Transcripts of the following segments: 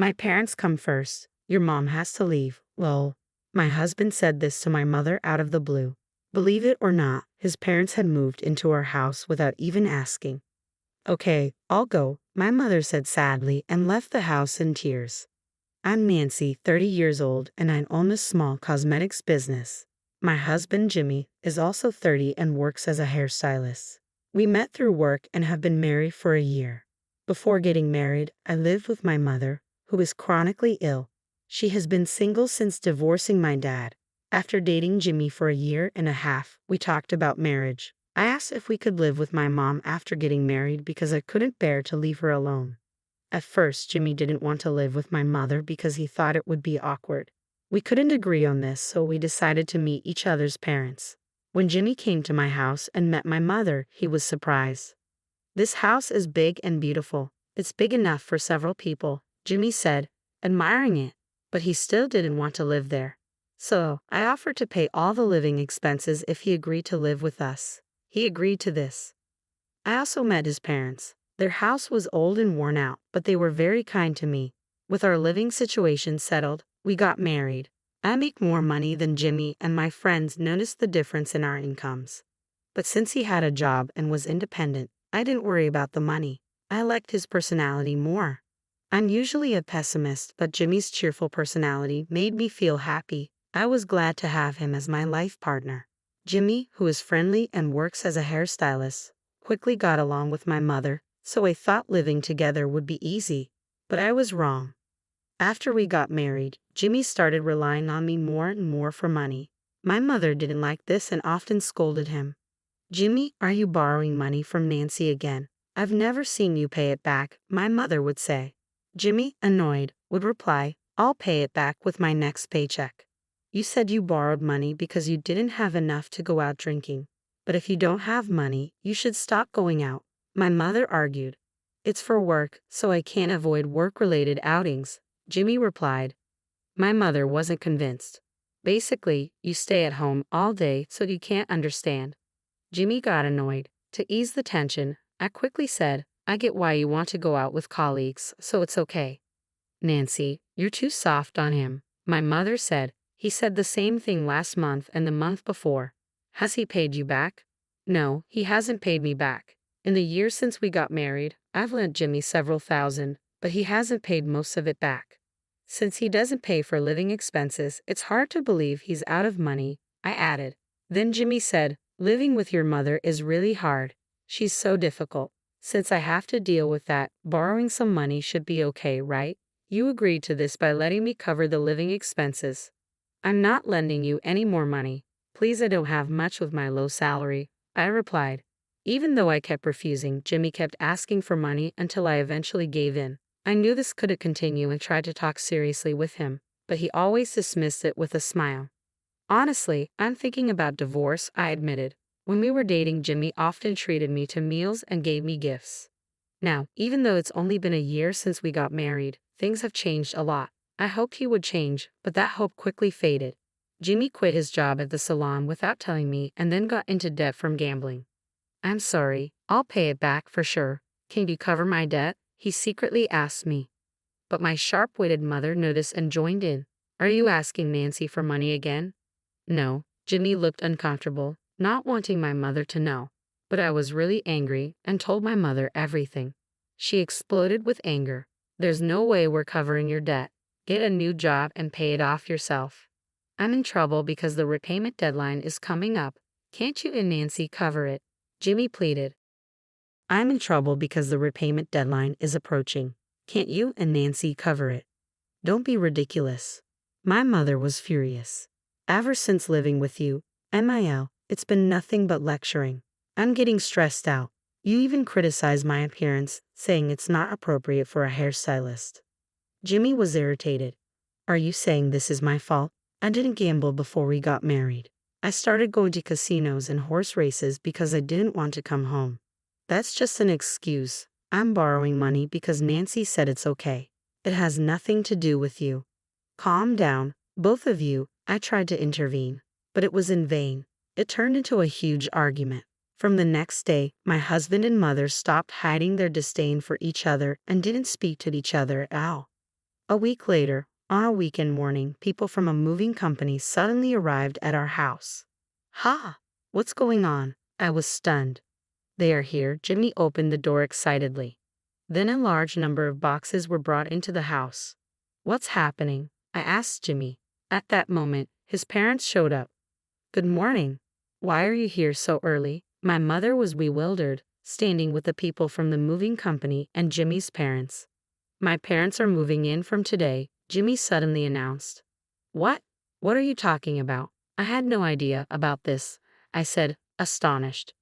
My parents come first. Your mom has to leave. Lol. My husband said this to my mother out of the blue. Believe it or not, his parents had moved into our house without even asking. Okay, I'll go, my mother said sadly and left the house in tears. I'm Nancy, 30 years old, and I own a small cosmetics business. My husband, Jimmy, is also 30 and works as a hairstylist. We met through work and have been married for a year. Before getting married, I lived with my mother, who is chronically ill. She has been single since divorcing my dad. After dating Jimmy for a year and a half, we talked about marriage. I asked if we could live with my mom after getting married because I couldn't bear to leave her alone. At first, Jimmy didn't want to live with my mother because he thought it would be awkward. We couldn't agree on this, so we decided to meet each other's parents. When Jimmy came to my house and met my mother, he was surprised. This house is big and beautiful. It's big enough for several people, Jimmy said, admiring it, but he still didn't want to live there. So, I offered to pay all the living expenses if he agreed to live with us. He agreed to this. I also met his parents. Their house was old and worn out, but they were very kind to me. With our living situation settled, we got married. I make more money than Jimmy, and my friends noticed the difference in our incomes. But since he had a job and was independent, I didn't worry about the money. I liked his personality more. I'm usually a pessimist, but Jimmy's cheerful personality made me feel happy. I was glad to have him as my life partner. Jimmy, who is friendly and works as a hairstylist, quickly got along with my mother, so I thought living together would be easy. But I was wrong. After we got married, Jimmy started relying on me more and more for money. My mother didn't like this and often scolded him. Jimmy, are you borrowing money from Nancy again? I've never seen you pay it back, my mother would say. Jimmy, annoyed, would reply, I'll pay it back with my next paycheck. You said you borrowed money because you didn't have enough to go out drinking. But if you don't have money, you should stop going out, my mother argued. It's for work, so I can't avoid work-related outings, Jimmy replied. My mother wasn't convinced. Basically, you stay at home all day so you can't understand. Jimmy got annoyed. To ease the tension, I quickly said, I get why you want to go out with colleagues, so it's okay. Nancy, you're too soft on him, my mother said. He said the same thing last month and the month before. Has he paid you back? No, he hasn't paid me back. In the years since we got married, I've lent Jimmy several thousand, but he hasn't paid most of it back. Since he doesn't pay for living expenses, it's hard to believe he's out of money, I added. Then Jimmy said, living with your mother is really hard. She's so difficult. Since I have to deal with that, borrowing some money should be okay, right? You agreed to this by letting me cover the living expenses. I'm not lending you any more money. Please, I don't have much with my low salary, I replied. Even though I kept refusing, Jimmy kept asking for money until I eventually gave in. I knew this couldn't continue and tried to talk seriously with him, but he always dismissed it with a smile. Honestly, I'm thinking about divorce, I admitted. When we were dating, Jimmy often treated me to meals and gave me gifts. Now, even though it's only been a year since we got married, things have changed a lot. I hoped he would change, but that hope quickly faded. Jimmy quit his job at the salon without telling me and then got into debt from gambling. I'm sorry, I'll pay it back for sure. Can you cover my debt? He secretly asked me. But my sharp-witted mother noticed and joined in. Are you asking Nancy for money again? No, Jimmy looked uncomfortable, not wanting my mother to know. But I was really angry and told my mother everything. She exploded with anger. There's no way we're covering your debt. Get a new job and pay it off yourself. I'm in trouble because the repayment deadline is coming up. Can't you and Nancy cover it? Jimmy pleaded. I'm in trouble because the repayment deadline is approaching. Can't you and Nancy cover it? Don't be ridiculous. My mother was furious. Ever since living with you, MIL, it's been nothing but lecturing. I'm getting stressed out. You even criticize my appearance, saying it's not appropriate for a hairstylist. Jimmy was irritated. Are you saying this is my fault? I didn't gamble before we got married. I started going to casinos and horse races because I didn't want to come home. That's just an excuse. I'm borrowing money because Nancy said it's okay. It has nothing to do with you. Calm down, both of you. I tried to intervene, but it was in vain. It turned into a huge argument. From the next day, my husband and mother stopped hiding their disdain for each other and didn't speak to each other at all. A week later, on a weekend morning, people from a moving company suddenly arrived at our house. Ha! What's going on? I was stunned. They are here. Jimmy opened the door excitedly. Then a large number of boxes were brought into the house. What's happening? I asked Jimmy. At that moment, his parents showed up. Good morning. Why are you here so early? My mother was bewildered, standing with the people from the moving company and Jimmy's parents. My parents are moving in from today, Jimmy suddenly announced. What? What are you talking about? I had no idea about this, I said, astonished.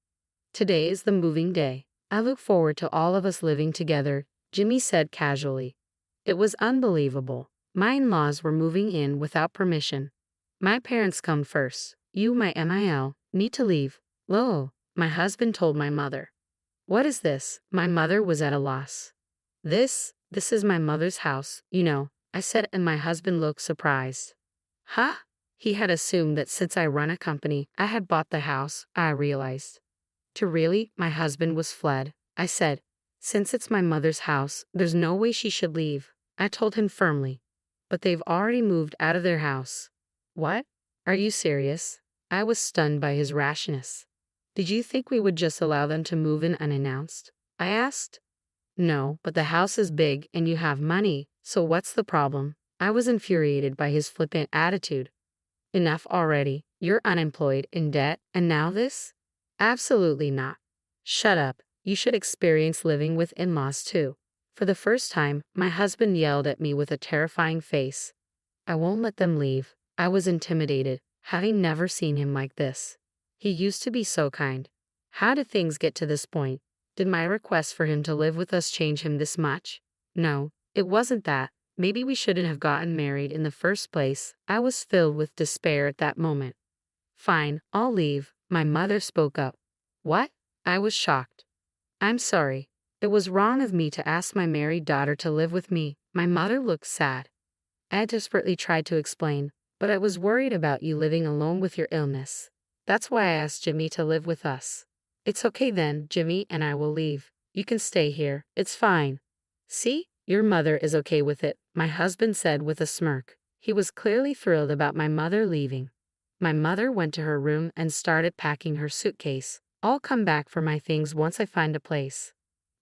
Today is the moving day. I look forward to all of us living together, Jimmy said casually. It was unbelievable. My in-laws were moving in without permission. My parents come first. You, my MIL, need to leave. Lo, my husband told my mother. What is this? My mother was at a loss. This is my mother's house, you know, I said, and my husband looked surprised. Huh? He had assumed that since I run a company, I had bought the house, I realized. To really, my husband was fled. I said, since it's my mother's house, there's no way she should leave. I told him firmly. But they've already moved out of their house. What? Are you serious? I was stunned by his rashness. Did you think we would just allow them to move in unannounced? I asked. No, but the house is big and you have money, so what's the problem? I was infuriated by his flippant attitude. Enough already. You're unemployed, in debt, and now this? Absolutely not. Shut up. You should experience living with in-laws too. For the first time, my husband yelled at me with a terrifying face. I won't let them leave. I was intimidated, having never seen him like this. He used to be so kind. How did things get to this point? Did my request for him to live with us change him this much? No, it wasn't that. Maybe we shouldn't have gotten married in the first place. I was filled with despair at that moment. Fine, I'll leave, my mother spoke up. What? I was shocked. I'm sorry. It was wrong of me to ask my married daughter to live with me. My mother looked sad. I desperately tried to explain, but I was worried about you living alone with your illness. That's why I asked Jimmy to live with us. It's okay then, Jimmy and I will leave. You can stay here. It's fine. See? Your mother is okay with it, my husband said with a smirk. He was clearly thrilled about my mother leaving. My mother went to her room and started packing her suitcase. I'll come back for my things once I find a place.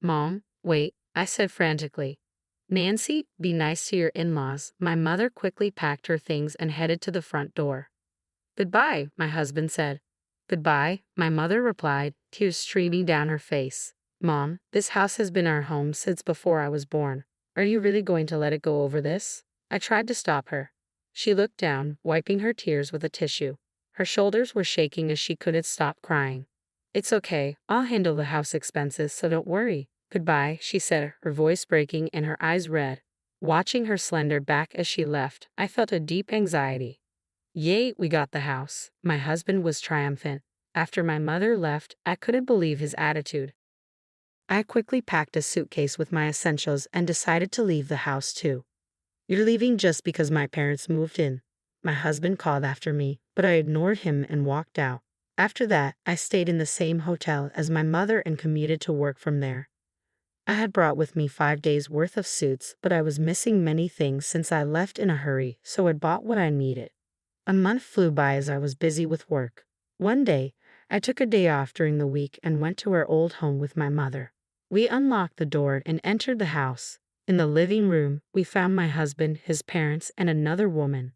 Mom, wait, I said frantically. Nancy, be nice to your in-laws. My mother quickly packed her things and headed to the front door. Goodbye, my husband said. Goodbye, my mother replied, tears streaming down her face. Mom, this house has been our home since before I was born. Are you really going to let it go over this? I tried to stop her. She looked down, wiping her tears with a tissue. Her shoulders were shaking as she couldn't stop crying. It's okay, I'll handle the house expenses, so don't worry. Goodbye, she said, her voice breaking and her eyes red. Watching her slender back as she left, I felt a deep anxiety. Yay, we got the house. My husband was triumphant. After my mother left, I couldn't believe his attitude. I quickly packed a suitcase with my essentials and decided to leave the house too. You're leaving just because my parents moved in. My husband called after me, but I ignored him and walked out. After that, I stayed in the same hotel as my mother and commuted to work from there. I had brought with me 5 days' worth of suits, but I was missing many things since I left in a hurry, so I bought what I needed. A month flew by as I was busy with work. One day, I took a day off during the week and went to our old home with my mother. We unlocked the door and entered the house. In the living room, we found my husband, his parents, and another woman.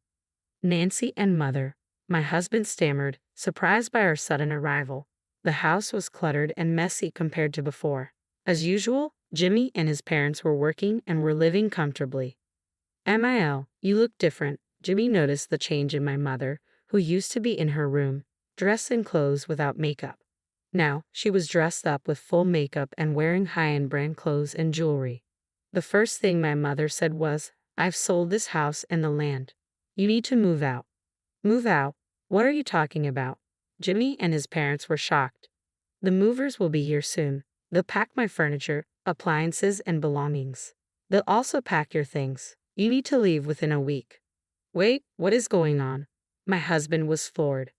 Nancy and mother. My husband stammered, surprised by our sudden arrival. The house was cluttered and messy compared to before. As usual, Jimmy and his parents were working and were living comfortably. MIL, you look different. Jimmy noticed the change in my mother, who used to be in her room, dressed in clothes without makeup. Now, she was dressed up with full makeup and wearing high-end brand clothes and jewelry. The first thing my mother said was, I've sold this house and the land. You need to move out. Move out? What are you talking about? Jimmy and his parents were shocked. The movers will be here soon. They'll pack my furniture, appliances, and belongings. They'll also pack your things. You need to leave within a week. Wait, what is going on? My husband was floored.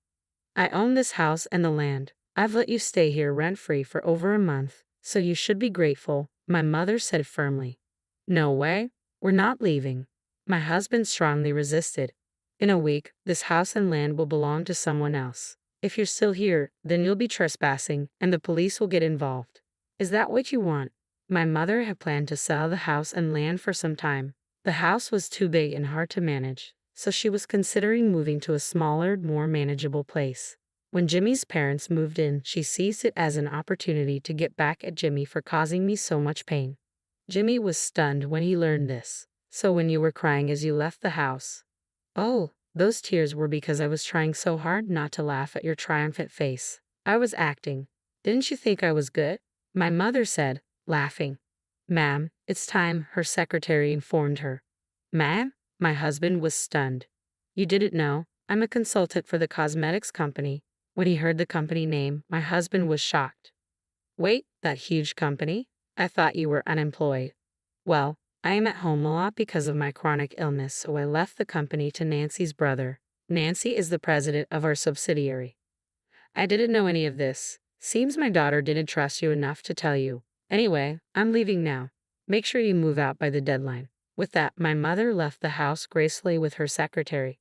I own this house and the land. I've let you stay here rent-free for over a month, so you should be grateful, my mother said firmly. No way. We're not leaving. My husband strongly resisted. In a week, this house and land will belong to someone else. If you're still here, then you'll be trespassing, and the police will get involved. Is that what you want? My mother had planned to sell the house and land for some time. The house was too big and hard to manage, so she was considering moving to a smaller, more manageable place. When Jimmy's parents moved in, she seized it as an opportunity to get back at Jimmy for causing me so much pain. Jimmy was stunned when he learned this. So when you were crying as you left the house? Oh, those tears were because I was trying so hard not to laugh at your triumphant face. I was acting. Didn't you think I was good? My mother said, laughing. Ma'am, it's time, her secretary informed her. Ma'am? My husband was stunned. You didn't know? I'm a consultant for the cosmetics company. When he heard the company name, my husband was shocked. Wait, that huge company? I thought you were unemployed. Well, I am at home a lot because of my chronic illness, so I left the company to Nancy's brother. Nancy is the president of our subsidiary. I didn't know any of this. Seems my daughter didn't trust you enough to tell you. Anyway, I'm leaving now. Make sure you move out by the deadline. With that, my mother left the house gracefully with her secretary.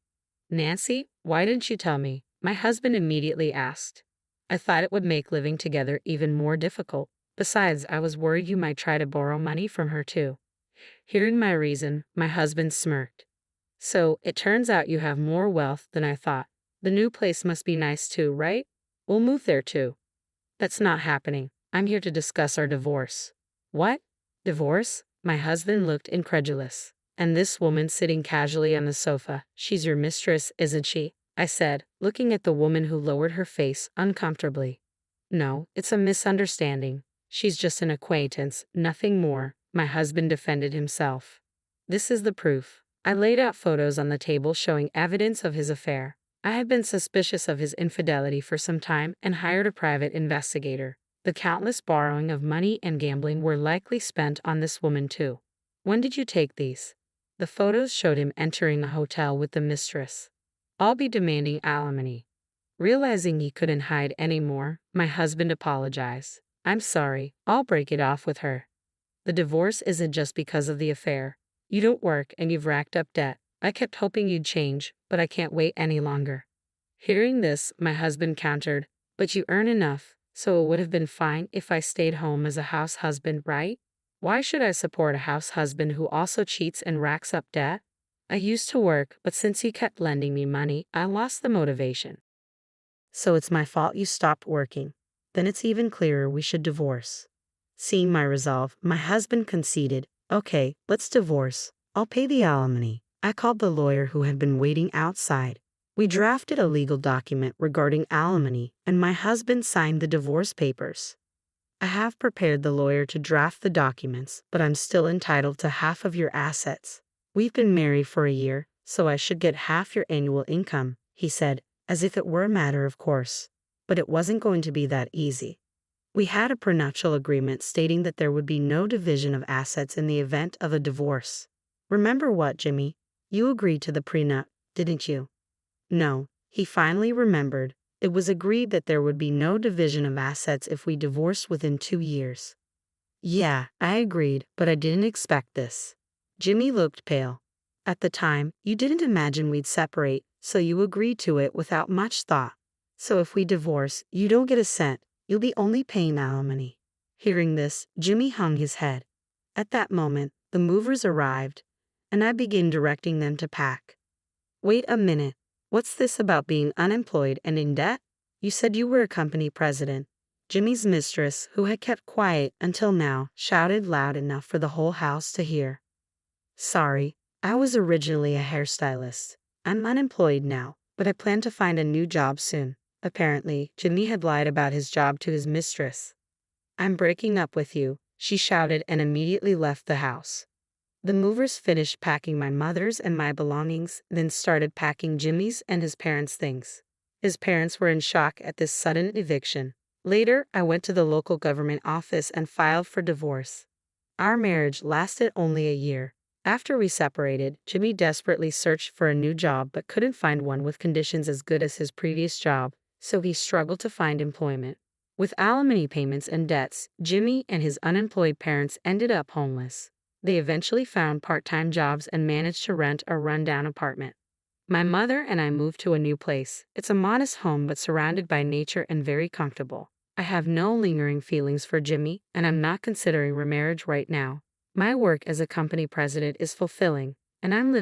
Nancy, why didn't you tell me? My husband immediately asked. I thought it would make living together even more difficult. Besides, I was worried you might try to borrow money from her too. Hearing my reason, my husband smirked. So, it turns out you have more wealth than I thought. The new place must be nice too, right? We'll move there too. That's not happening. I'm here to discuss our divorce. What? Divorce? My husband looked incredulous. And this woman sitting casually on the sofa, she's your mistress, isn't she? I said, looking at the woman who lowered her face uncomfortably. No, it's a misunderstanding. She's just an acquaintance, nothing more. My husband defended himself. This is the proof. I laid out photos on the table showing evidence of his affair. I had been suspicious of his infidelity for some time and hired a private investigator. The countless borrowing of money and gambling were likely spent on this woman too. When did you take these? The photos showed him entering the hotel with the mistress. I'll be demanding alimony. Realizing he couldn't hide anymore, my husband apologized. I'm sorry, I'll break it off with her. The divorce isn't just because of the affair. You don't work and you've racked up debt. I kept hoping you'd change, but I can't wait any longer. Hearing this, my husband countered, but you earn enough, so it would have been fine if I stayed home as a house husband, right? Why should I support a house husband who also cheats and racks up debt? I used to work, but since you kept lending me money, I lost the motivation. So it's my fault you stopped working. Then it's even clearer we should divorce. Seeing my resolve, my husband conceded, okay, let's divorce. I'll pay the alimony. I called the lawyer who had been waiting outside. We drafted a legal document regarding alimony, and my husband signed the divorce papers. I have prepared the lawyer to draft the documents, but I'm still entitled to half of your assets. We've been married for a year, so I should get half your annual income, he said, as if it were a matter of course. But it wasn't going to be that easy. We had a prenuptial agreement stating that there would be no division of assets in the event of a divorce. Remember what, Jimmy? You agreed to the prenup, didn't you? No, he finally remembered. It was agreed that there would be no division of assets if we divorced within 2 years. Yeah, I agreed, but I didn't expect this. Jimmy looked pale. At the time, you didn't imagine we'd separate, so you agreed to it without much thought. So if we divorce, you don't get a cent. You'll be only paying alimony. Hearing this, Jimmy hung his head. At that moment, the movers arrived, and I began directing them to pack. Wait a minute. What's this about being unemployed and in debt? You said you were a company president. Jimmy's mistress, who had kept quiet until now, shouted loud enough for the whole house to hear. Sorry, I was originally a hairstylist. I'm unemployed now, but I plan to find a new job soon. Apparently, Jimmy had lied about his job to his mistress. I'm breaking up with you, she shouted and immediately left the house. The movers finished packing my mother's and my belongings, then started packing Jimmy's and his parents' things. His parents were in shock at this sudden eviction. Later, I went to the local government office and filed for divorce. Our marriage lasted only a year. After we separated, Jimmy desperately searched for a new job but couldn't find one with conditions as good as his previous job, so he struggled to find employment. With alimony payments and debts, Jimmy and his unemployed parents ended up homeless. They eventually found part-time jobs and managed to rent a rundown apartment. My mother and I moved to a new place. It's a modest home but surrounded by nature and very comfortable. I have no lingering feelings for Jimmy, and I'm not considering remarriage right now. My work as a company president is fulfilling, and I'm living